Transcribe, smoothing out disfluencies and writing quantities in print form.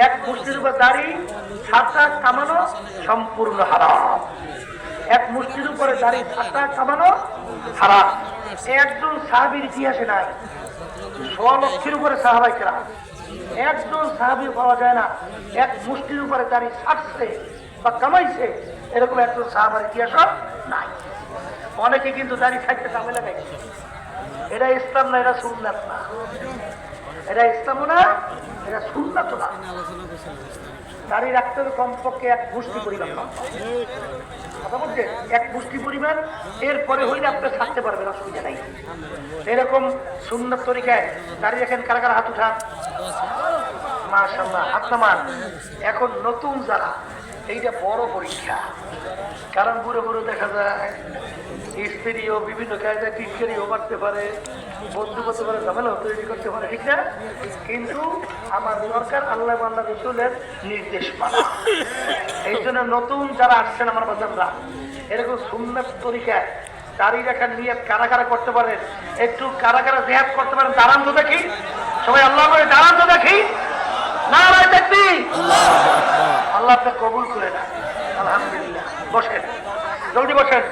এক মুষ্টির উপর দাড়ি সাতটা কামানো সম্পূর্ণ হারাম। এক মুষ্টির উপরে দাড়ি সাতটা কামানো হারাম। একজন সাহাবীর ইতিহাসে নাই। 100 লক্ষের উপরে সাহাবাই কেরাম, একজন সাহাবী পাওয়া যায় না এক মুষ্টির উপরে দাড়ি ছাড়ছে বা কামাইছে, এরকম একজন সাহাবার ইতিহাস নাই। অনেকে কিন্তু দাড়ি ছাড়তে ঝামেলা লাগাইছে। এটা ইসলাম না, এটা সুন্নাত না। এটা ইসলামও না, এটা সুন্নাত না। দাড়ি রাখতে হবে কমপক্ষে এক মুষ্টি পরিমাণ, কথা বলছে এক মুষ্টি পরিমাণ। এরপরে হইলে আপনি থাকতে পারবেন, অসুবিধা নাই। এরকম সুন্নাত তরিকায় দাড়ি রাখেন। কারা কারা হাত উঠান? মাশাআল্লাহ, হাত নামান। এখন নতুন যারা, এইটা বড় পরীক্ষা। কারণ বুড়ো বুড়ো দেখা যায় স্ত্রীও বিভিন্ন কায়দায় টিটকারিও মারতে পারে, বন্ধু করতে পারে, ঝামেলাও তৈরি করতে পারে, ঠিক না? কিন্তু আমার দরকার আল্লাহ আল্লাহ রাসূলের নির্দেশ মানা। এই জন্য নতুন যারা আসছেন আমার বাজাররা, এরকম সুন্নাত তরিকায় দাড়ি রাখার নিয়ত কারা কারা করতে পারেন, একটু কারা কারা জিহাদ করতে পারেন, দাঁড়ান তো দেখি সবাই। আল্লাহ করে দাঁড়ান তো দেখি। নারায়ে তাকবীর। আল্লাহ আপনি কবুল করে না। আলহামদুলিল্লাহ। বসেন, জলদি বসেন।